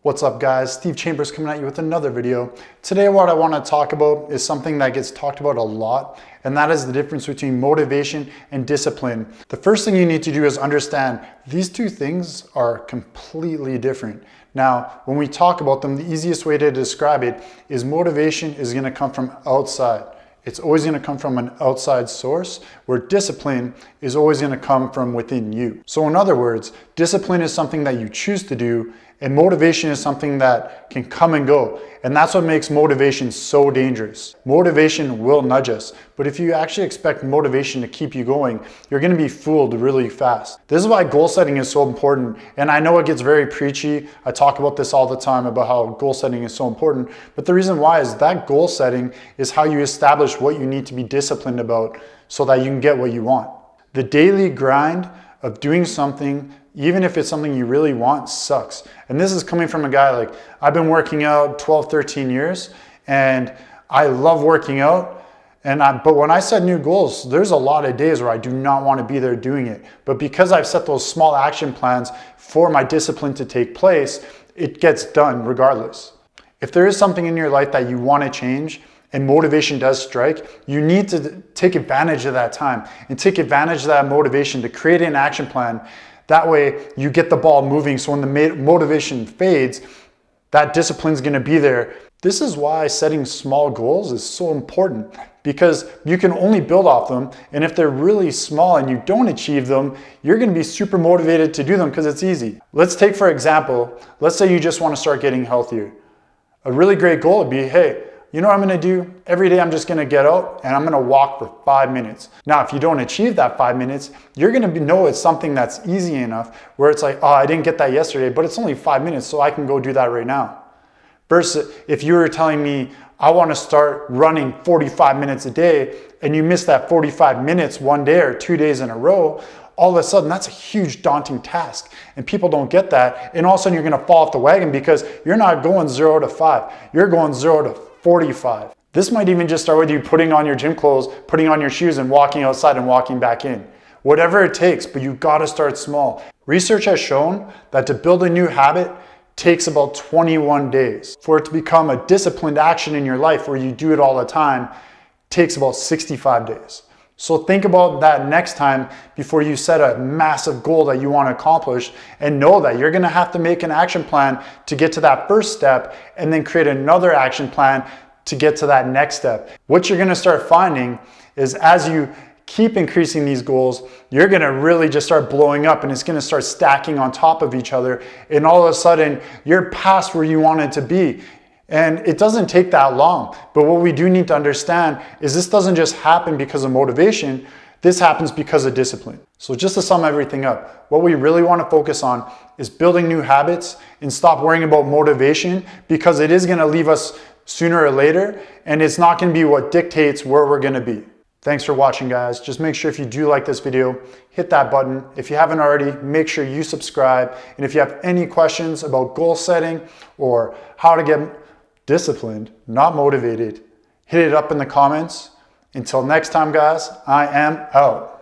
What's up guys, Steve Chambers coming at you with another video. Today what I want to talk about is something that gets talked about a lot, and that is the difference between motivation and discipline. The first thing you need to do is understand these two things are completely different. Now, when we talk about them, the easiest way to describe it is motivation is going to come from outside. It's always going to come from an outside source, where discipline is always going to come from within you. So in other words, discipline is something that you choose to do, and motivation is something that can come and go. And that's what makes motivation so dangerous. Motivation will nudge us, but if you actually expect motivation to keep you going, you're going to be fooled really fast. This is why goal setting is so important. And I know it gets very preachy. I talk about this all the time about how goal setting is so important. But the reason why is that goal setting is how you establish what you need to be disciplined about so that you can get what you want. The daily grind of doing something, even if it's something you really want, sucks. And this is coming from a guy like, I've been working out 12, 13 years, and I love working out. But when I set new goals, there's a lot of days where I do not want to be there doing it. But because I've set those small action plans for my discipline to take place, it gets done regardless. If there is something in your life that you want to change, and motivation does strike, you need to take advantage of that time and take advantage of that motivation to create an action plan. That way you get the ball moving, so when the motivation fades, that discipline's gonna be there. This is why setting small goals is so important, because you can only build off them, and if they're really small and you don't achieve them, you're gonna be super motivated to do them because it's easy. Let's take, for example, let's say you just wanna start getting healthier. A really great goal would be, hey, you know what I'm gonna do? Every day I'm just gonna get out and I'm gonna walk for 5 minutes. Now, if you don't achieve that 5 minutes, you're gonna know it's something that's easy enough where it's like, oh, I didn't get that yesterday, but it's only 5 minutes, so I can go do that right now. Versus if you were telling me, I wanna start running 45 minutes a day, and you miss that 45 minutes one day or 2 days in a row, all of a sudden that's a huge daunting task, and people don't get that, and all of a sudden you're gonna fall off the wagon because you're not going 0 to 5, you're going 0 to 45. This might even just start with you putting on your gym clothes, putting on your shoes and walking outside and walking back in. Whatever it takes, but you gotta start small. Research has shown that to build a new habit takes about 21 days. For it to become a disciplined action in your life where you do it all the time, takes about 65 days. So think about that next time before you set a massive goal that you want to accomplish, and know that you're going to have to make an action plan to get to that first step, and then create another action plan to get to that next step. What you're going to start finding is as you keep increasing these goals, you're going to really just start blowing up, and it's going to start stacking on top of each other. And all of a sudden you're past where you wanted to be. And it doesn't take that long. But what we do need to understand is this doesn't just happen because of motivation. This happens because of discipline. So just to sum everything up, what we really want to focus on is building new habits and stop worrying about motivation, because it is going to leave us sooner or later, and it's not going to be what dictates where we're going to be. Thanks for watching, guys. Just make sure if you do like this video, hit that button. If you haven't already, make sure you subscribe. And if you have any questions about goal setting or how to get disciplined, not motivated, hit it up in the comments. Until next time, guys, I am out.